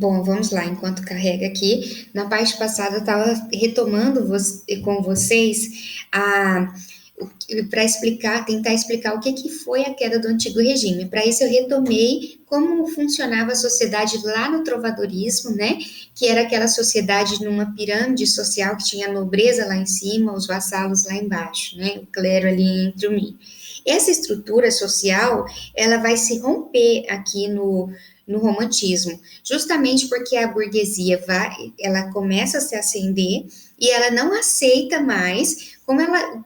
Bom, vamos lá, enquanto carrega aqui. Na parte passada, eu estava retomando com vocês para explicar, tentar explicar o que foi a queda do antigo regime. Para isso, eu retomei como funcionava a sociedade lá no trovadorismo, né? Que era aquela sociedade numa pirâmide social que tinha a nobreza lá em cima, os vassalos lá embaixo, né? O clero ali entre o meio. Essa estrutura social, ela vai se romper aqui no romantismo, justamente porque a burguesia ela começa a se ascender e ela não aceita mais,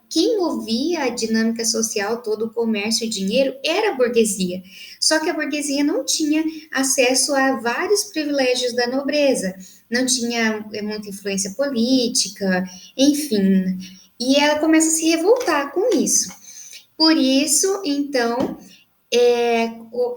quem movia a dinâmica social, todo o comércio e dinheiro era a burguesia. Só que a burguesia não tinha acesso a vários privilégios da nobreza, não tinha muita influência política, enfim. E ela começa a se revoltar com isso. Por isso, então,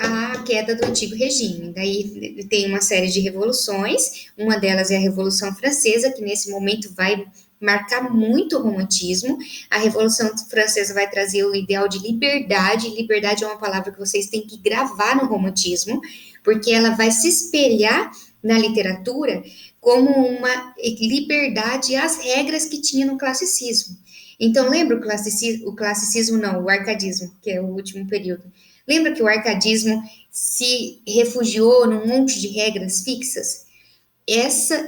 a queda do antigo regime. Daí tem uma série de revoluções, uma delas é a Revolução Francesa, que nesse momento vai marcar muito o romantismo. A Revolução Francesa vai trazer o ideal de liberdade. Liberdade é uma palavra que vocês têm que gravar no romantismo, porque ela vai se espelhar na literatura como uma liberdade às regras que tinha no classicismo. Então, lembra o classicismo não, o arcadismo, que é o último período. Lembra que o arcadismo se refugiou num monte de regras fixas?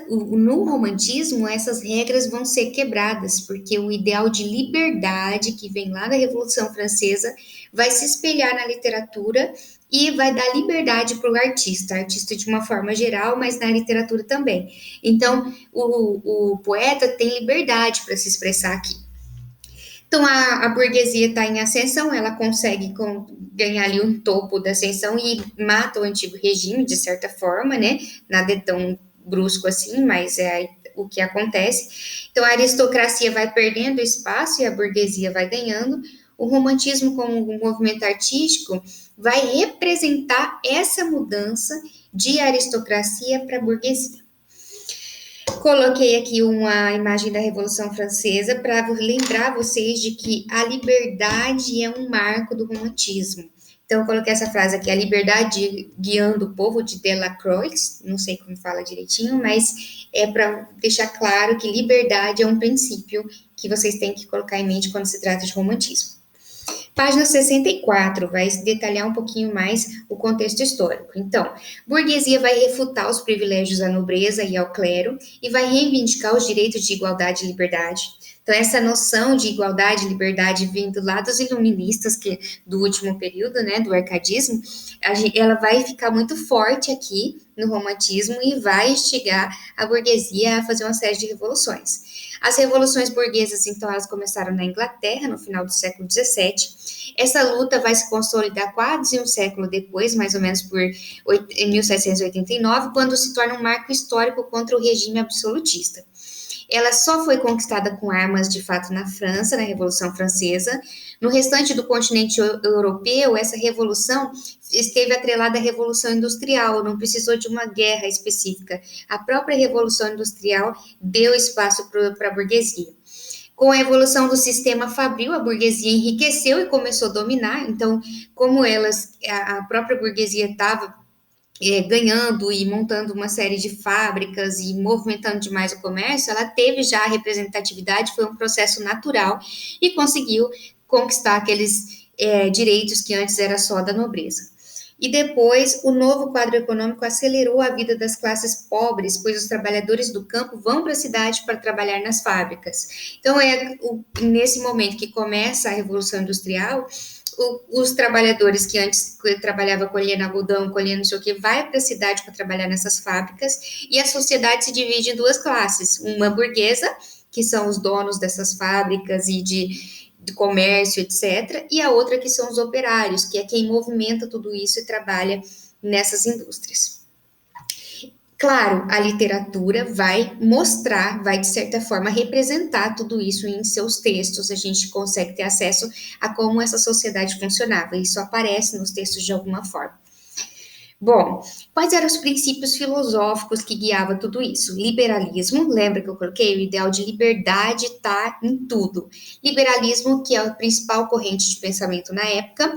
No romantismo, essas regras vão ser quebradas, porque o ideal de liberdade que vem lá da Revolução Francesa vai se espelhar na literatura e vai dar liberdade para o artista de uma forma geral, mas na literatura também. Então, o poeta tem liberdade para se expressar aqui. Então, a burguesia está em ascensão, ela consegue ganhar ali um topo da ascensão e mata o antigo regime, de certa forma, né? Nada é tão brusco assim, mas é o que acontece. Então, a aristocracia vai perdendo espaço e a burguesia vai ganhando. O romantismo, como um movimento artístico, vai representar essa mudança de aristocracia para burguesia. Coloquei aqui uma imagem da Revolução Francesa para lembrar vocês de que a liberdade é um marco do romantismo. Então, eu coloquei essa frase aqui, a liberdade guiando o povo, de Delacroix, não sei como fala direitinho, mas é para deixar claro que liberdade é um princípio que vocês têm que colocar em mente quando se trata de romantismo. Página 64 vai detalhar um pouquinho mais o contexto histórico. Então, burguesia vai refutar os privilégios à nobreza e ao clero e vai reivindicar os direitos de igualdade e liberdade. Então, essa noção de igualdade e liberdade vindo lá dos iluministas, do último período, né, do arcadismo, ela vai ficar muito forte aqui no romantismo e vai instigar a burguesia a fazer uma série de revoluções. As revoluções burguesas, então, elas começaram na Inglaterra, no final do século XVII. Essa luta vai se consolidar quase um século depois, mais ou menos em 1789, quando se torna um marco histórico contra o regime absolutista. Ela só foi conquistada com armas, de fato, na França, na Revolução Francesa. No restante do continente europeu, essa revolução esteve atrelada à Revolução Industrial, não precisou de uma guerra específica. A própria Revolução Industrial deu espaço para a burguesia. Com a evolução do sistema fabril, a burguesia enriqueceu e começou a dominar. Então, como a própria burguesia estava ganhando e montando uma série de fábricas e movimentando demais o comércio, ela teve já a representatividade, foi um processo natural e conseguiu conquistar aqueles direitos que antes era só da nobreza. E depois, o novo quadro econômico acelerou a vida das classes pobres, pois os trabalhadores do campo vão para a cidade para trabalhar nas fábricas. Então, nesse momento que começa a Revolução Industrial, os trabalhadores que antes trabalhavam colhendo algodão, colhendo não sei o que, vai para a cidade para trabalhar nessas fábricas, e a sociedade se divide em duas classes, uma burguesa, que são os donos dessas fábricas e de comércio, etc., e a outra que são os operários, que é quem movimenta tudo isso e trabalha nessas indústrias. Claro, a literatura vai mostrar, vai de certa forma representar tudo isso em seus textos, a gente consegue ter acesso a como essa sociedade funcionava, isso aparece nos textos de alguma forma. Bom, quais eram os princípios filosóficos que guiavam tudo isso? Liberalismo, lembra que eu coloquei? O ideal de liberdade está em tudo. Liberalismo, que é a principal corrente de pensamento na época.